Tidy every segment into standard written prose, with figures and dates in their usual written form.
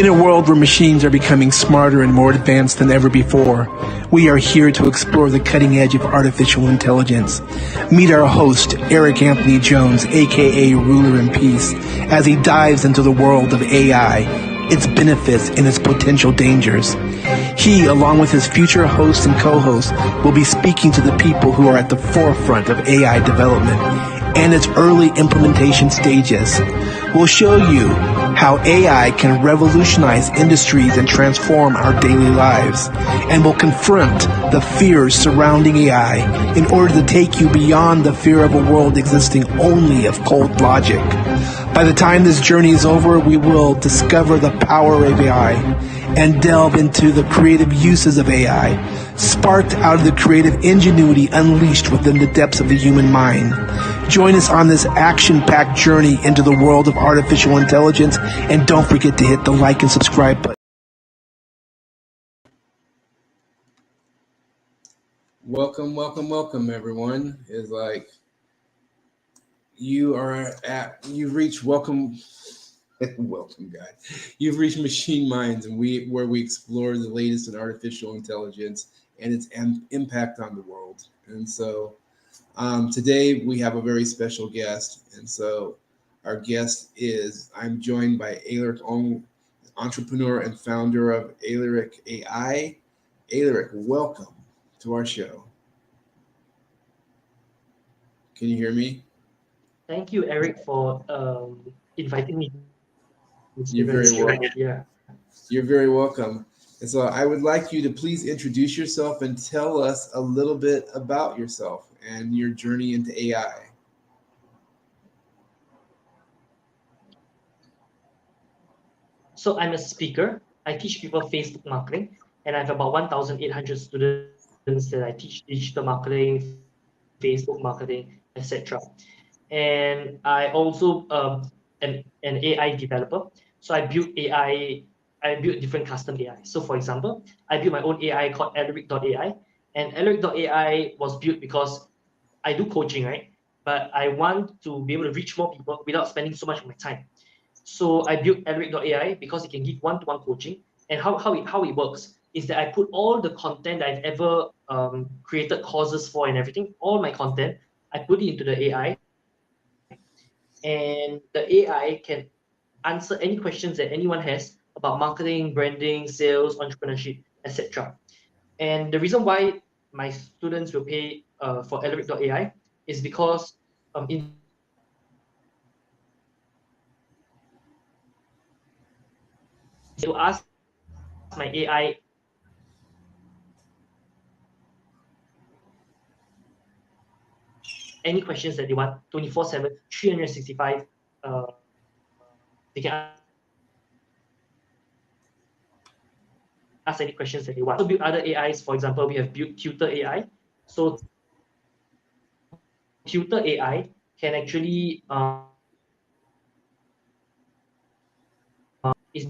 In a world where machines are becoming smarter and more advanced than ever before, we are here to explore the cutting edge of artificial intelligence. Meet our host, Eric Anthony Jones, aka Ruler in Peace, as he dives into the world of AI, its benefits and its potential dangers. He, along with his future hosts and co-hosts, will be speaking to the people who are at the forefront of AI development and its early implementation stages. We'll show you how AI can revolutionize industries and transform our daily lives, and will confront the fears surrounding AI in order to take you beyond the fear of a world existing only of cold logic. By the time this journey is over, we will discover the power of AI and delve into the creative uses of AI, sparked out of the creative ingenuity unleashed within the depths of the human mind. Join us on this action-packed journey into the world of artificial intelligence, and don't forget to hit the like and subscribe button. Welcome, everyone. It's like you've reached welcome, guys. You've reached Machine Minds, and where we explore the latest in artificial intelligence and its impact on the world. And so today we have a very special guest, and so our guest is, I'm joined by Alaric Ong, entrepreneur and founder of Alaric AI. Alaric, welcome to our show. Can you hear me? Thank you, Eric, for inviting me. You're very welcome. Yeah. You're very welcome. And so I would like you to please introduce yourself and tell us a little bit about yourself and your journey into AI. So I'm a speaker. I teach people Facebook marketing, and I have about 1,800 students that I teach digital marketing, Facebook marketing, etc. And I also am an AI developer. So I built different custom AI. So for example, I built my own AI called Alaric.ai. And Alaric.ai was built because I do coaching, right? But I want to be able to reach more people without spending so much of my time. So I built Alaric.ai because it can give one-to-one coaching. And how it works is that I put all the content I've ever created courses for and everything, all my content, I put it into the AI. And the AI can answer any questions that anyone has about marketing, branding, sales, entrepreneurship, etc. And the reason why my students will pay for Alaric.ai is because to ask my AI any questions that they want 24/7, 365. They can ask any questions that they want. So build other AIs. For example, we have built Tutor AI. So Tutor AI can actually is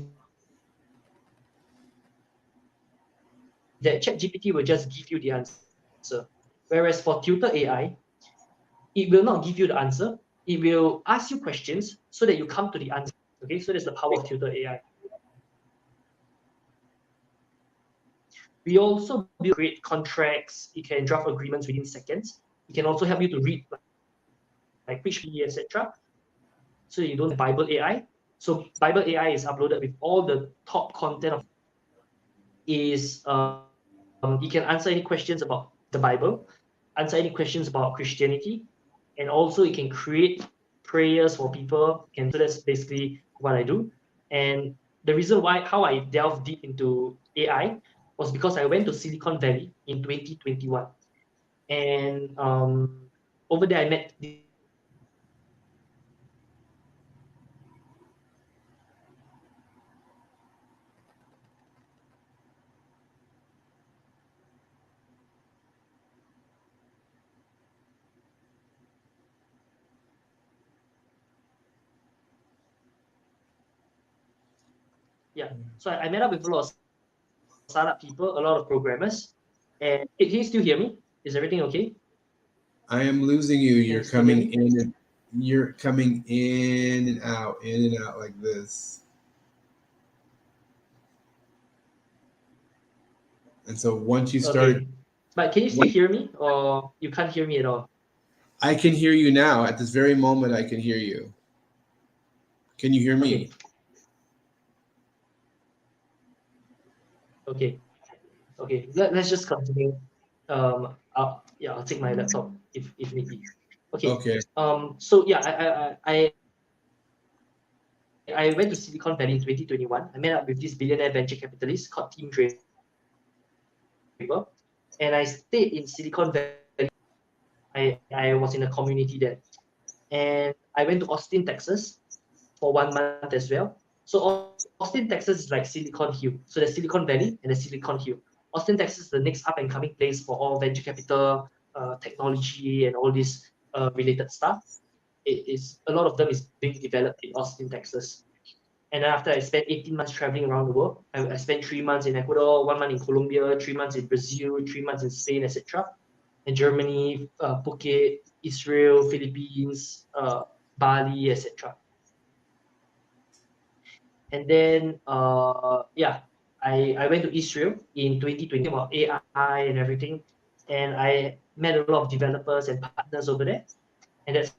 that ChatGPT will just give you the answer. Whereas for Tutor AI, it will not give you the answer. It will ask you questions so that you come to the answer. Okay, so that's the power of Tutor AI. We also create contracts. It can draft agreements within seconds. It can also help you to read like pitch, etc. So you don't have Bible AI. So Bible AI is uploaded with all the top content of it can answer any questions about the Bible, answer any questions about Christianity, and also it can create prayers for people. And so that's basically what I do. And the reason how I delved deep into AI was because I went to Silicon Valley in 2021. And over there I met so I met up with a lot of startup people, a lot of programmers. And can you still hear me? Is everything okay? I am losing you. You're coming in and out like this. And so once you Okay. started, But can you still hear me, or you can't hear me at all? I can hear you now. At this very moment, I can hear you. Can you hear me? Okay. Okay. Okay. Let's just continue. Yeah, I'll take my laptop if need be. Okay. Okay. So yeah, I went to Silicon Valley in 2021. I met up with this billionaire venture capitalist called Tim Draper, and I stayed in Silicon Valley I was in a community there, and I went to Austin, Texas, for 1 month as well. So Austin, Texas is like Silicon Hill. So there's Silicon Valley and there's Silicon Hill. Austin, Texas is the next up and coming place for all venture capital, technology, and all this related stuff. It is a lot of them is being developed in Austin, Texas. And then after I spent 18 months traveling around the world, I spent 3 months in Ecuador, 1 month in Colombia, 3 months in Brazil, 3 months in Spain, etc. And Germany, Phuket, Israel, Philippines, Bali, etc. And then, yeah, I went to Israel in 2020 about AI and everything. And I met a lot of developers and partners over there. And that's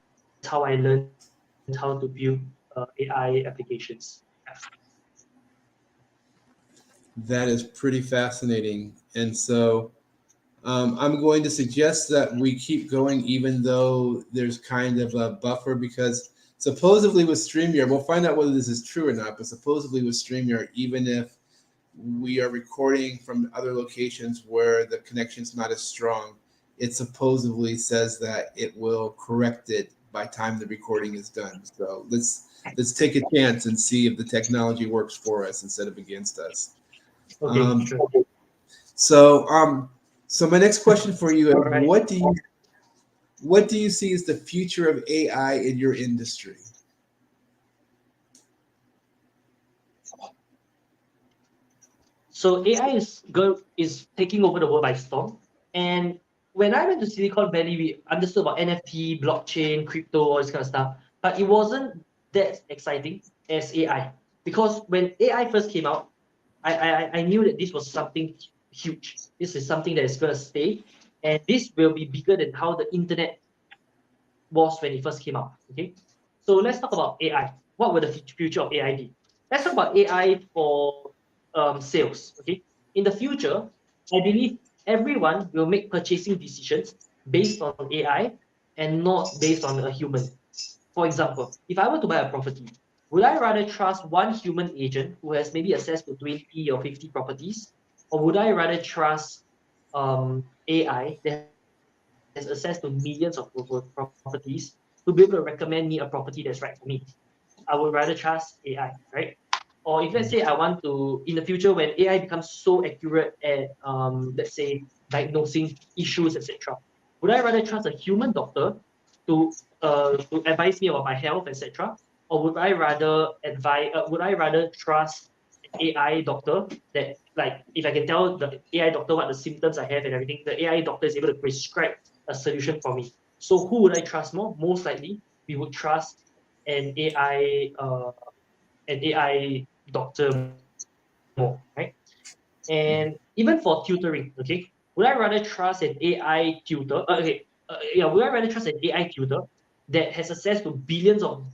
how I learned how to build AI applications. That is pretty fascinating. And so I'm going to suggest that we keep going, even though there's kind of a buffer, because supposedly with StreamYard, we'll find out whether this is true or not, but supposedly with StreamYard, even if we are recording from other locations where the connection's not as strong, it supposedly says that it will correct it by time the recording is done. So let's take a chance and see if the technology works for us instead of against us. Okay, Um, sure. so so my next question for you is, All right. what do you see as the future of AI in your industry? So AI is taking over the world by storm. And when I went to Silicon Valley, we understood about NFT, blockchain, crypto, all this kind of stuff. But it wasn't that exciting as AI. Because when AI first came out, I knew that this was something huge. This is something that is going to stay. And this will be bigger than how the internet was when it first came out. Okay. So let's talk about AI. What will the future of AI be? Let's talk about AI for sales. Okay. In the future, I believe everyone will make purchasing decisions based on AI and not based on a human. For example, if I were to buy a property, would I rather trust one human agent who has maybe access to 20 or 50 properties, or would I rather trust AI that has access to millions of properties to be able to recommend me a property that's right for me? I would rather trust AI, right? Or if let's say I want to, in the future when AI becomes so accurate at, let's say, diagnosing issues, etc., would I rather trust a human doctor to advise me about my health, etc., or would I rather trust an AI doctor that, like, if I can tell the AI doctor what the symptoms I have and everything, the AI doctor is able to prescribe a solution for me. So who would I trust more? Most likely, we would trust an AI an AI doctor more, right? And even for tutoring, okay, would I rather trust an AI tutor? Yeah, would I rather trust an AI tutor that has access to billions of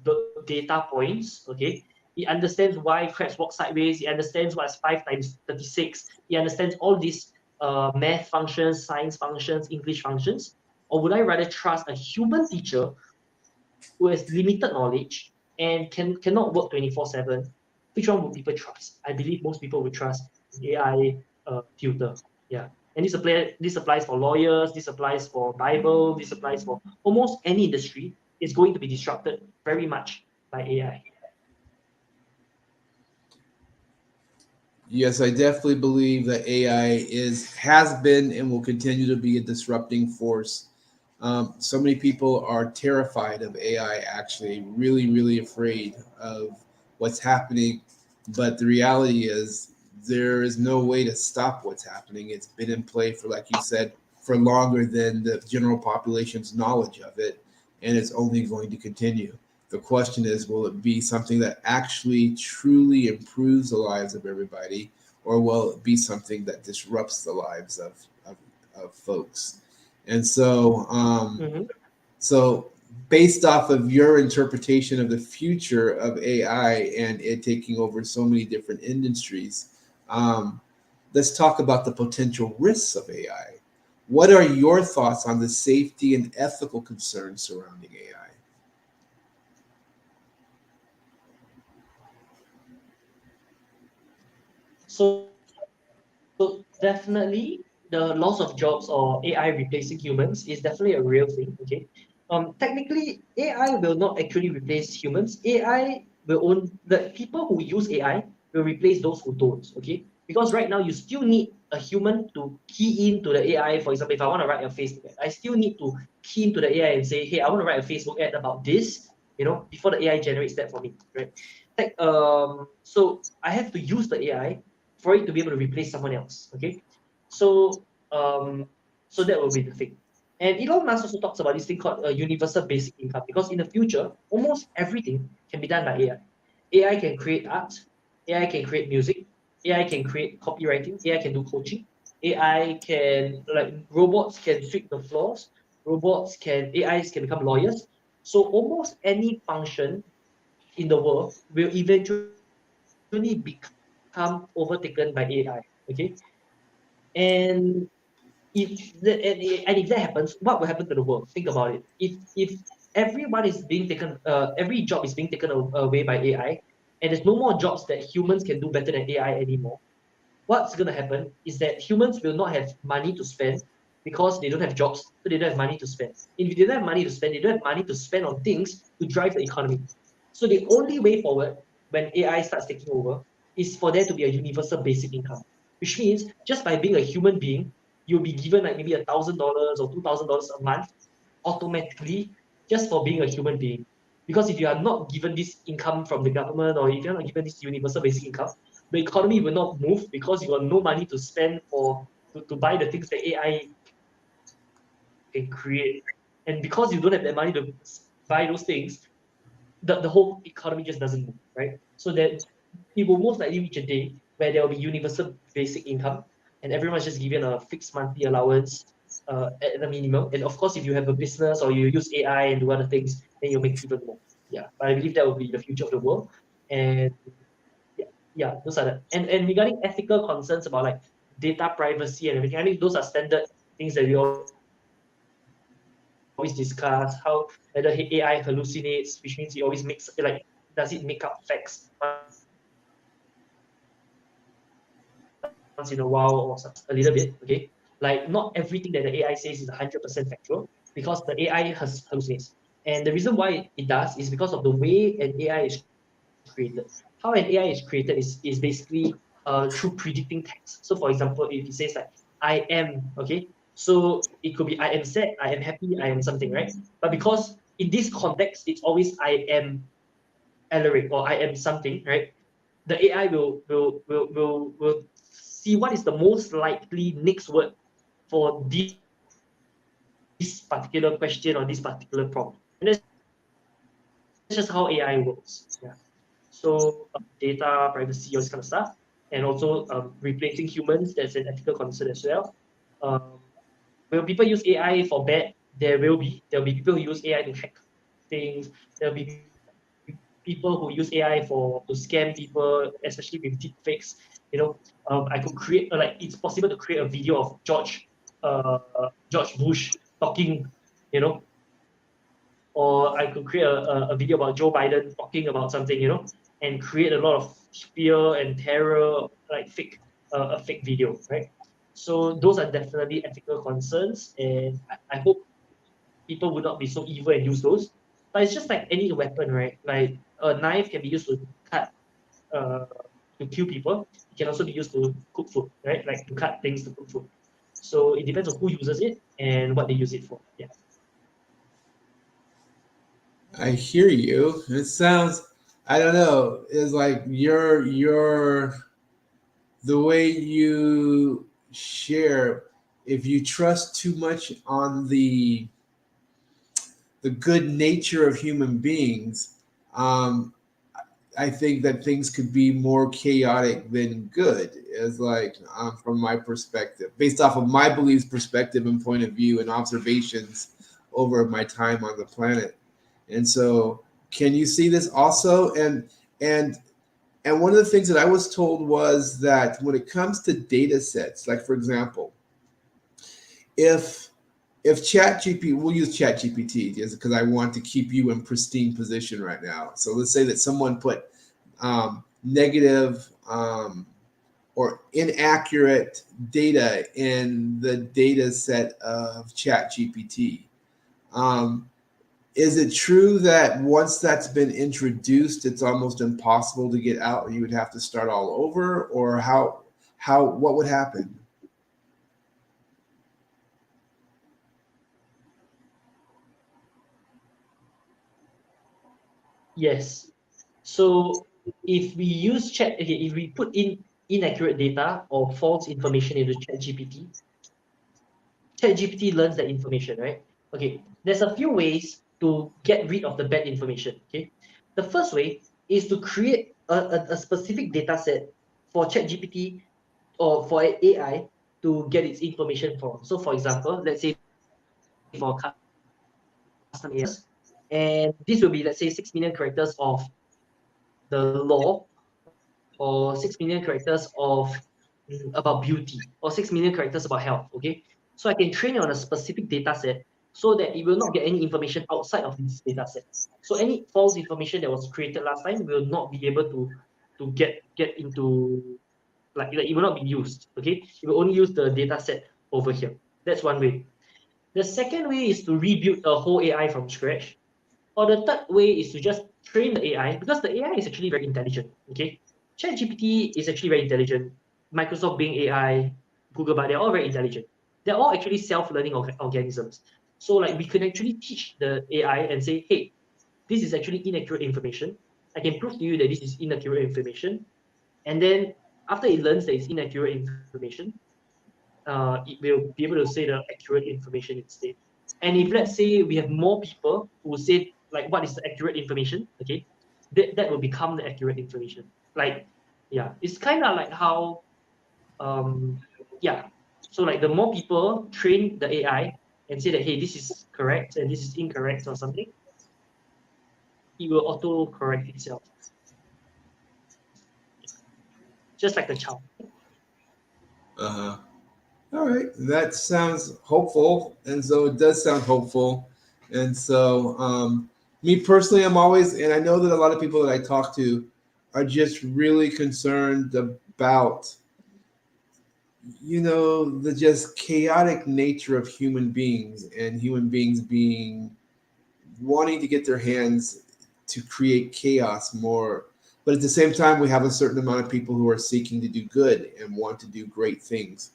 data points? Okay, he understands why crabs walk sideways. He understands what's 5 times 36. He understands all these math functions, science functions, English functions. Or would I rather trust a human teacher who has limited knowledge and cannot work 24/7? Which one would people trust? I believe most people would trust AI tutor. Yeah. And this applies for lawyers, this applies for Bible, this applies for almost any industry. It's going to be disrupted very much by AI. Yes, I definitely believe that AI has been and will continue to be a disrupting force. So many people are terrified of AI, actually, really, really afraid of what's happening. But the reality is, there is no way to stop what's happening. It's been in play for, like you said, for longer than the general population's knowledge of it, and it's only going to continue. The question is, will it be something that actually truly improves the lives of everybody? or will it be something that disrupts the lives of folks? And so, so based off of your interpretation of the future of AI and it taking over so many different industries, let's talk about the potential risks of AI. What are your thoughts on the safety and ethical concerns surrounding AI? So definitely the loss of jobs or AI replacing humans is definitely a real thing. Okay. Technically, AI will not actually replace humans. AI will own the people who use AI will replace those who don't. Okay. Because right now you still need a human to key into the AI. For example, if I want to write a Facebook ad, I still need to key into the AI and say, hey, I want to write a Facebook ad about this, before the AI generates that for me, right? So I have to use the AI for it to be able to replace someone else. Okay, so so that will be the thing. And Elon Musk also talks about this thing called a universal basic income because in the future, almost everything can be done by AI. AI can create art, AI can create music, AI can create copywriting, AI can do coaching, AI can like robots can sweep the floors, AIs can become lawyers. So almost any function in the world will eventually become overtaken by AI. Okay, and and if that happens, what will happen to the world? Think about it. If everyone is being taken, every job is being taken away by AI, and there's no more jobs that humans can do better than AI anymore. What's gonna happen is that humans will not have money to spend because they don't have jobs, so they don't have money to spend. If they don't have money to spend, they don't have money to spend on things to drive the economy. So the only way forward when AI starts taking over is for there to be a universal basic income, which means just by being a human being, you'll be given like maybe $1,000 or $2,000 a month automatically just for being a human being. Because if you are not given this income from the government or if you're not given this universal basic income, the economy will not move because you got no money to spend to buy the things that AI can create. And because you don't have that money to buy those things, the whole economy just doesn't move, right? So that it will most likely reach a day where there will be universal basic income and everyone's just given a fixed monthly allowance at the minimum. And of course, if you have a business or you use AI and do other things, then you'll make even more. Yeah, but I believe that will be the future of the world. And yeah, those are and regarding ethical concerns about like data privacy and everything, I think those are standard things that we always discuss. How whether AI hallucinates, which means it always makes like does it make up facts once in a while or once in a while or a little bit, okay? Like not everything that the AI says is 100% factual because the AI has hallucinates. And the reason why it does is because of the way an AI is created. How an AI is created is basically through predicting text. So for example, if it says like I am, okay, so it could be I am sad, I am happy, I am something, right? But because in this context, it's always I am Alaric or I am something, right? The AI will see what is the most likely next word for this particular question or this particular prompt. And that's just how AI works. Yeah. So data privacy, all this kind of stuff, and also replacing humans, that's an ethical concern as well. Um, will people use AI for bad? There will be. There'll be people who use AI to hack things. There'll be people who use AI to scam people, especially with deepfakes. You know, I could create like it's possible to create a video of George Bush talking, you know, or I could create a video about Joe Biden talking about something, and create a lot of fear and terror, like a fake video, right? So those are definitely ethical concerns, and I hope people would not be so evil and use those. But it's just like any weapon, right? Like a knife can be used to cut, uh, to kill people. It can also be used to cook food, right? Like to cut things to cook food. So it depends on who uses it and what they use it for. Yeah. I hear you. It sounds, I don't know, it's like the way you share, if you trust too much on the good nature of human beings, um, I think that things could be more chaotic than good, is like from my perspective, based off of my beliefs, perspective, and point of view, and observations over my time on the planet. And so, can you see this also? And and one of the things that I was told was that when it comes to data sets, like for example, if ChatGPT, we'll use ChatGPT just because I want to keep you in pristine position right now. So let's say that someone put negative or inaccurate data in the data set of ChatGPT. Is it true that once that's been introduced, it's almost impossible to get out, or you would have to start all over, or what would happen? Yes. So if we use if we put in inaccurate data or false information into ChatGPT learns that information, right? Okay, there's a few ways to get rid of the bad information. Okay, the first way is to create a specific data set for ChatGPT or for AI to get its information from. So, for example, let's say for custom AI, and this will be, let's say, 6 million characters of the law, or 6 million characters of about beauty, or 6 million characters about health. Okay, so I can train it on a specific data set so that it will not get any information outside of this data set. So any false information that was created last time will not be able to get into, like it will not be used. Okay, it will only use the data set over here. That's one way. The second way is to rebuild a whole AI from scratch. Or the third way is to just train the AI, because the AI is actually very intelligent. Okay, ChatGPT is actually very intelligent. Microsoft Bing AI, Google Bard, they're all very intelligent. They're all actually self-learning organisms. So like we can actually teach the AI and say, hey, this is actually inaccurate information. I can prove to you that this is inaccurate information. And then after it learns that it's inaccurate information, it will be able to say the accurate information instead. And if let's say we have more people who say like what is the accurate information, okay, that will become the accurate information. Like, yeah, it's kind of like how yeah. So like the more people train the AI and say that hey, this is correct and this is incorrect or something, it will auto correct itself, just like the child. Uh-huh. All right, that sounds hopeful, and so it does sound hopeful. And so, me personally, I'm always, and I know that a lot of people that I talk to are just really concerned about, the just chaotic nature of human beings, and human beings being wanting to get their hands to create chaos more. But at the same time, we have a certain amount of people who are seeking to do good and want to do great things.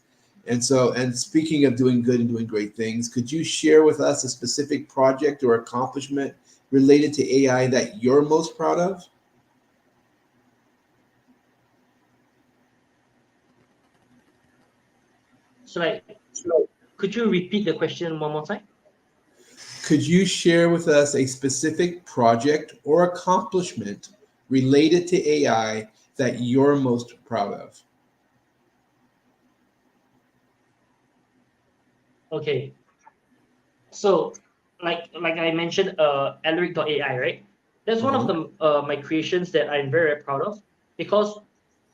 And so, and speaking of doing good and doing great things, could you share with us a specific project or accomplishment related to AI that you're most proud of? So like, could you repeat the question one more time? Could you share with us a specific project or accomplishment related to AI that you're most proud of? Okay. So like I mentioned, Alaric.ai, right? That's one of Uh-huh. the my creations that I'm very, very proud of, because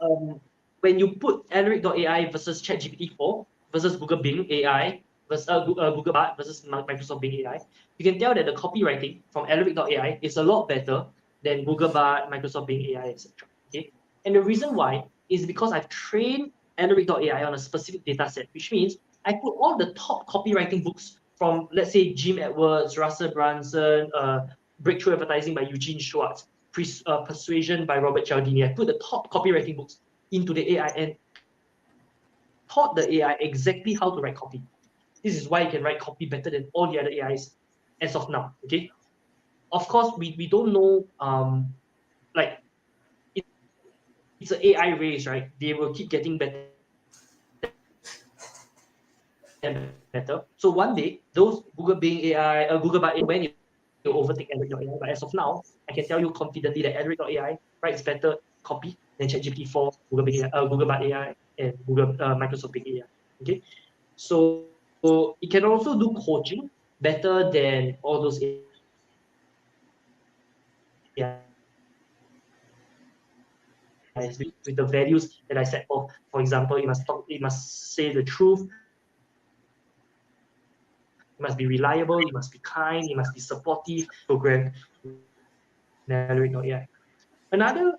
um, when you put Alaric.ai versus ChatGPT 4 versus Google Bing AI versus Google Bard versus Microsoft Bing AI, you can tell that the copywriting from Alaric.ai is a lot better than Google Bard, Microsoft Bing AI, etc. Okay, and the reason why is because I've trained Alaric.ai on a specific data set, which means I put all the top copywriting books from, let's say, Jim Edwards, Russell Brunson, Breakthrough Advertising by Eugene Schwartz, Persuasion by Robert Cialdini. I put the top copywriting books into the AI and taught the AI exactly how to write copy. This is why you can write copy better than all the other AIs as of now. Okay. Of course, we don't know like it's an AI race, right? They will keep getting better and better. So one day, those Google Bing AI, Google Bard, when it was overtake Alaric.ai, but as of now, I can tell you confidently that Alaric.ai writes better copy than ChatGPT-4, Google Bard AI, and Microsoft Bing AI. Okay, so it can also do coaching better than all those AIs with the values that I set forth. For example, it must say the truth, it must be reliable, it must be kind, it must be supportive. Program Alaric.ai. Another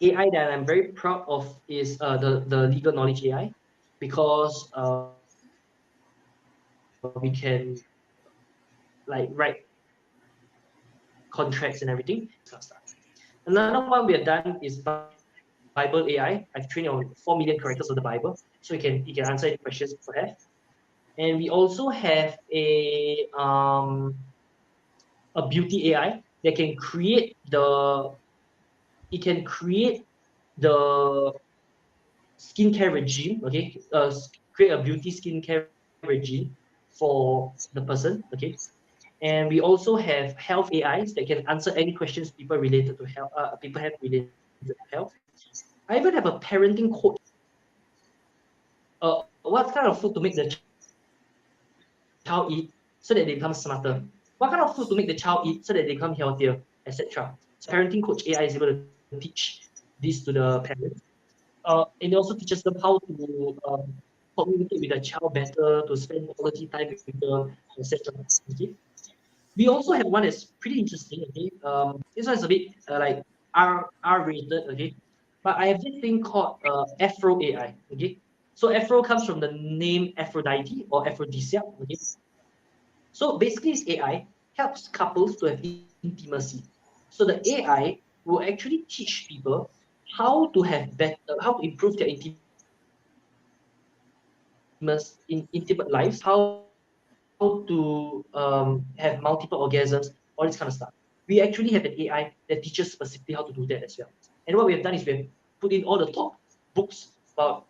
AI that I'm very proud of is the legal knowledge AI, because we can like write contracts and everything, kind of stuff. Another one we have done is Bible AI. I've trained on 4 million characters of the Bible, so it can answer any questions people have. And we also have a beauty AI that can create the skincare regime, okay, create a beauty skincare regime for the person, okay. And we also have health AIs that can answer any questions people related to health, people have related to health. I even have a parenting coach. What kind of food to make the child eat so that they become smarter? What kind of food to make the child eat so that they become healthier, etc. So parenting coach AI is able to teach this to the parents. And it also teaches them how to communicate with their child better, to spend quality time with them, etc. Okay. We also have one that's pretty interesting. Okay, this one is a bit like R rated. Okay, but I have this thing called Afro AI. Okay, so Afro comes from the name Aphrodite or aphrodisiac. Okay, so basically this AI helps couples to have intimacy. So the AI will actually teach people how to have better, how to improve their intimate lives, how to have multiple orgasms, all this kind of stuff. We actually have an AI that teaches specifically how to do that as well. And what we have done is we have put in all the top books about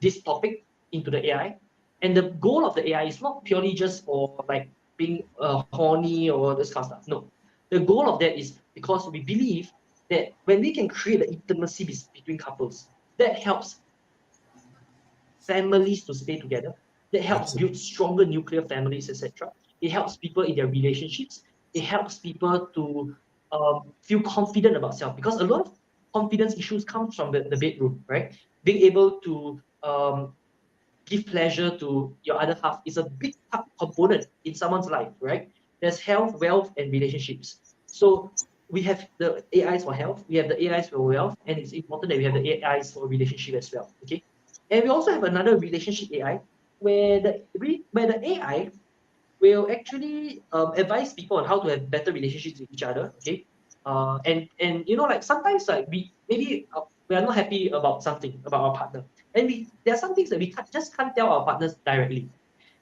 this topic into the AI. And the goal of the AI is not purely just for like being horny or this kind of stuff. No, the goal of that is because we believe that when we can create the intimacy between couples, that helps families to stay together. That helps build stronger nuclear families, etc. It helps people in their relationships. It helps people to feel confident about self, because a lot of confidence issues comes from the bedroom, right? Being able to give pleasure to your other half is a big component in someone's life, right? There's health, wealth, and relationships. So we have the AIs for health, we have the AIs for wealth, and it's important that we have the AIs for relationship as well. Okay, and we also have another relationship AI where the AI will actually advise people on how to have better relationships with each other. Okay, and like sometimes like we are not happy about something about our partner, and there are some things that we can't tell our partners directly.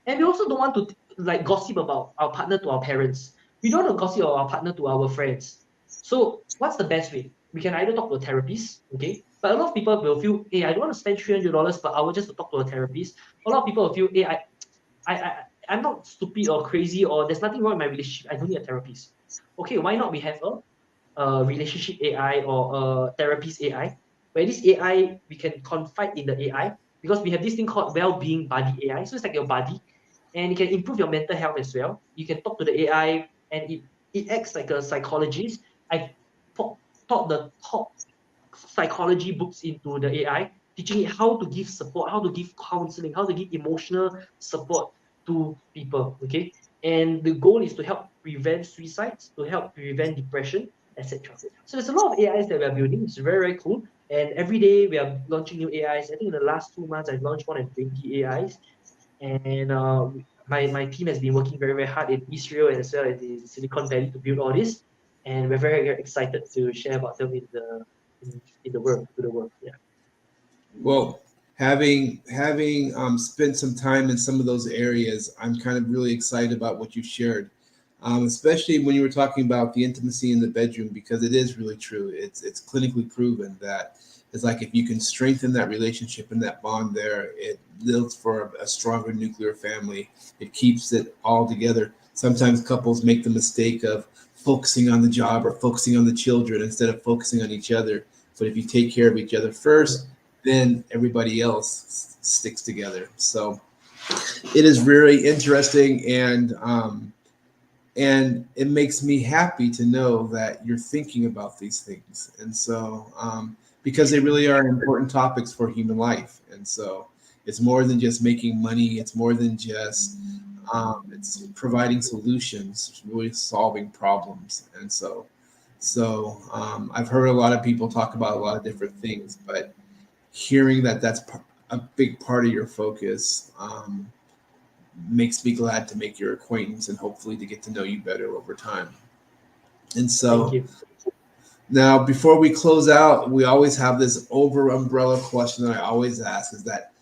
And we also don't want to like gossip about our partner to our parents. We don't want to gossip about our partner to our friends. So what's the best way? We can either talk to a therapist, okay? But a lot of people will feel, hey, I don't want to spend $300 per hour just to talk to a therapist. A lot of people will feel, hey, I'm not stupid or crazy, or there's nothing wrong with my relationship. I don't need a therapist. Okay, why not we have a relationship AI or a therapist AI, where this AI, we can confide in the AI, because we have this thing called well-being buddy AI. So it's like your buddy, and it can improve your mental health as well. You can talk to the AI, and it acts like a psychologist. I've taught the top psychology books into the AI, teaching it how to give support, how to give counseling, how to give emotional support to people. Okay, and the goal is to help prevent suicides, to help prevent depression, etc. So there's a lot of AIs that we are building. It's very, very cool. And every day we are launching new AIs. I think in the last 2 months I've launched more than 20 AIs. And my team has been working very, very hard in Israel and as well as in Silicon Valley to build all this. And we're very, very excited to share about them in the world, to the world. Yeah. Well, having spent some time in some of those areas, I'm kind of really excited about what you shared, especially when you were talking about the intimacy in the bedroom, because it is really true. It's clinically proven that It's like if you can strengthen that relationship and that bond there, it builds for a stronger nuclear family. It keeps it all together. Sometimes couples make the mistake of focusing on the job or focusing on the children instead of focusing on each other. But if you take care of each other first, then everybody else sticks together. So it is very interesting, and it makes me happy to know that you're thinking about these things. And so because they really are important topics for human life. And so it's more than just making money. It's more than just it's providing solutions, it's really solving problems. And so I've heard a lot of people talk about a lot of different things, but hearing that that's a big part of your focus makes me glad to make your acquaintance and hopefully to get to know you better over time. And Thank so you. now, before we close out, we always have this over umbrella question that I always ask: is that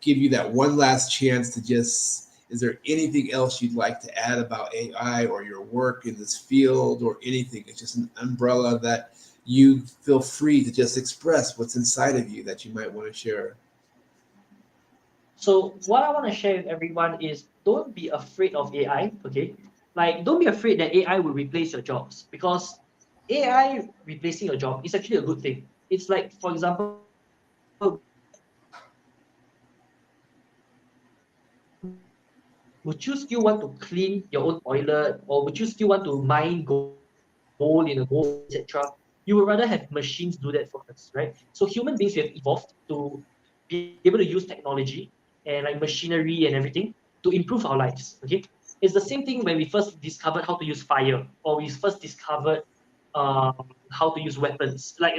give you that one last chance to just? Is there anything else you'd like to add about AI or your work in this field or anything? It's just an umbrella that you feel free to just express what's inside of you that you might want to share. So what I want to share with everyone is don't be afraid of AI, okay? Like don't be afraid that AI will replace your jobs because AI replacing your job is actually a good thing. It's like, for example, would you still want to clean your own toilet or would you still want to mine gold in a gold mine, etc.? You would rather have machines do that for us, right? So human beings, we have evolved to be able to use technology and like machinery and everything to improve our lives. Okay, it's the same thing when we first discovered how to use fire, or we first discovered how to use weapons, like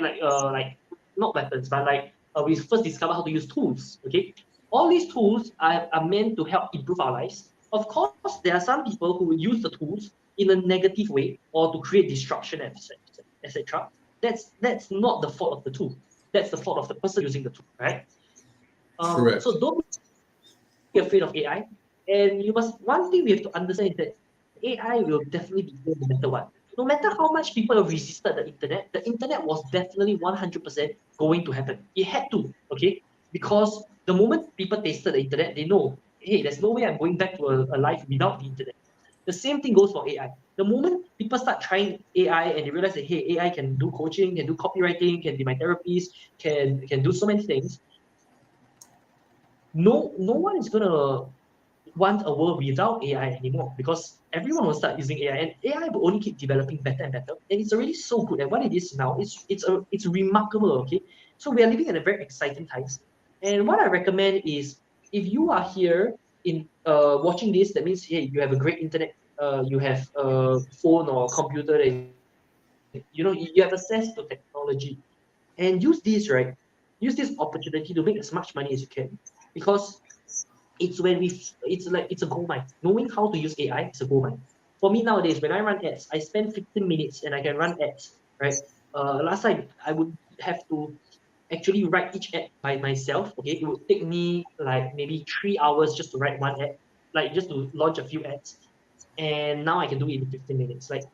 not weapons, but like we first discovered how to use tools. Okay, all these tools are meant to help improve our lives. Of course, there are some people who will use the tools in a negative way or to create disruption, etc. That's not the fault of the tool. That's the fault of the person using the tool, right? Correct. So don't be afraid of AI. And one thing we have to understand is that AI will definitely be here no matter what. No matter how much people have resisted the internet was definitely 100% going to happen. It had to, okay? Because the moment people tasted the internet, they know, hey, there's no way I'm going back to a life without the internet. The same thing goes for AI. The moment people start trying AI and they realize that hey, AI can do coaching, can do copywriting, can be my therapist, can do so many things. No one is gonna want a world without AI anymore because everyone will start using AI and AI will only keep developing better and better. And it's already so good at what it is now. It's remarkable. Okay, so we are living at a very exciting times. And what I recommend is if you are here in watching this, that means hey, you have a great internet, you have a phone or a computer that you have access to technology, and use this right. Use this opportunity to make as much money as you can because it's like it's a gold mine. Knowing how to use AI is a gold mine. For me nowadays, when I run ads, I spend 15 minutes and I can run ads, right? Last time I would have to actually write each ad by myself. Okay, it would take me like maybe 3 hours just to write one ad, like just to launch a few ads. And now I can do it in 15 minutes. Like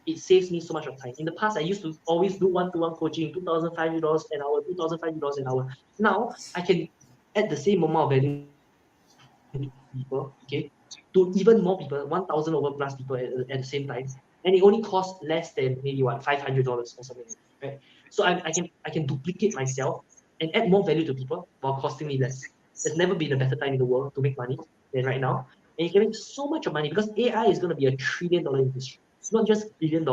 it saves me so much of time. In the past, I used to always do one-to-one coaching, $2,500 an hour, $2,500 an hour. Now I can add the same amount of value to people, okay, to even more people, 1,000 over plus people at the same time, and it only costs less than maybe what $500 or something like that, right? So I can duplicate myself and add more value to people while costing me less. There's never been a better time in the world to make money than right now, and you can make so much of money because AI is going to be $1 trillion industry, not just $1 billion,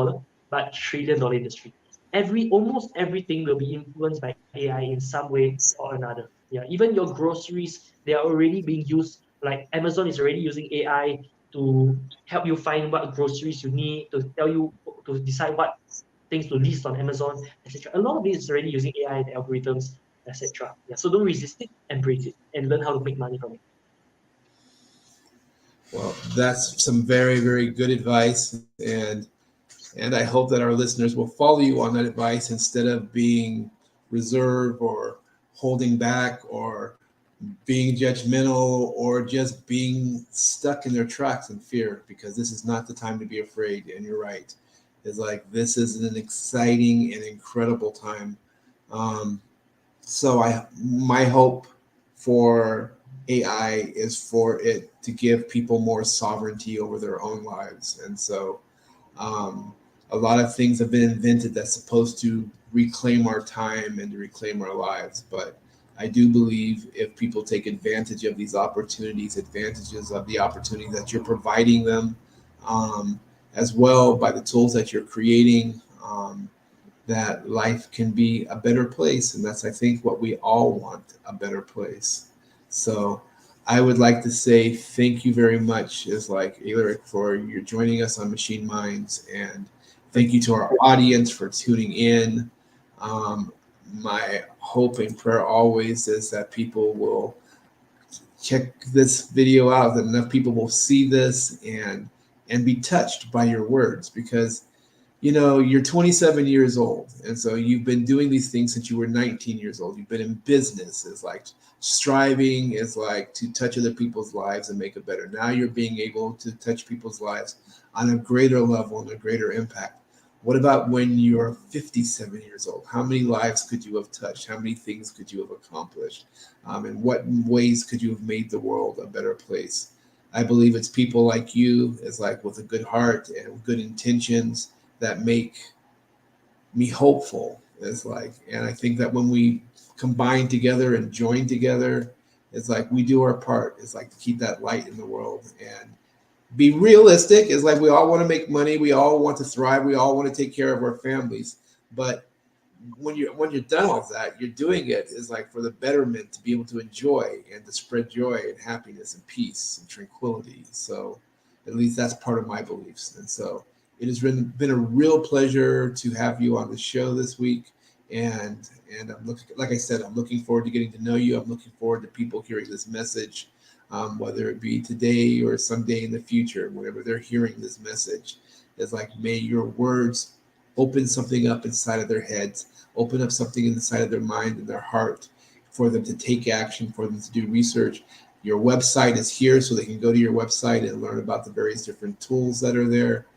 but $1 trillion industry. Almost everything will be influenced by AI in some way or another. Yeah, even your groceries, they are already being used. Like Amazon is already using AI to help you find what groceries you need, to tell you to decide what things to list on Amazon, etc. A lot of this is already using AI and algorithms, etc. Yeah, so don't resist it, embrace it, and learn how to make money from it. Well, that's some very, very good advice, and I hope that our listeners will follow you on that advice instead of being reserved or holding back or being judgmental or just being stuck in their tracks in fear, because this is not the time to be afraid. And you're right. It's like this is an exciting and incredible time. So my hope for AI is for it to give people more sovereignty over their own lives. And so um, a lot of things have been invented that's supposed to reclaim our time and to reclaim our lives. But I do believe if people take advantage of these opportunities, advantages of the opportunity that you're providing them, um, as well by the tools that you're creating, that life can be a better place. And that's, I think, what we all want, a better place. So I would like to say thank you very much, is like Alaric, for your joining us on Machine Minds. And thank you to our audience for tuning in. My hope and prayer always is that people will check this video out, that enough people will see this and be touched by your words, because you're 27 years old, and so you've been doing these things since you were 19 years old. You've been in business. It's like striving is like to touch other people's lives and make it better. Now you're being able to touch people's lives on a greater level and a greater impact. What about when you're 57 years old? How many lives could you have touched? How many things could you have accomplished? In what ways could you have made the world a better place? I believe it's people like you, is like with a good heart and good intentions, that make me hopeful. It's like, and I think that when we combine together and join together, it's like we do our part. It's like to keep that light in the world and be realistic. It's like we all want to make money, we all want to thrive, we all want to take care of our families. But when you're done with that, you're doing it is like for the betterment, to be able to enjoy and to spread joy and happiness and peace and tranquility. So at least that's part of my beliefs. And so it has been a real pleasure to have you on the show this week. And I'm looking, like I said, I'm looking forward to getting to know you. I'm looking forward to people hearing this message, whether it be today or someday in the future, whenever they're hearing this message. It's like, may your words open something up inside of their heads, open up something inside of their mind and their heart for them to take action, for them to do research. Your website is here, so they can go to your website and learn about the various different tools that are there,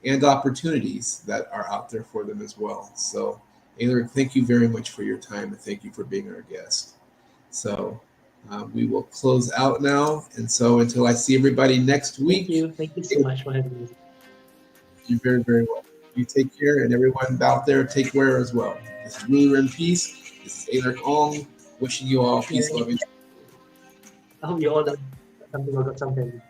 and opportunities that are out there for them as well. So, Alaric, thank you very much for your time, and thank you for being our guest. So we will close out now. And so until I see everybody next week. Thank you. Thank you so much for having me. You're very, very welcome. You take care, and everyone out there, take care as well. This is Ruler in Peace. This is Alaric Ong, wishing you all peace, love, and I hope you all learned something or got something.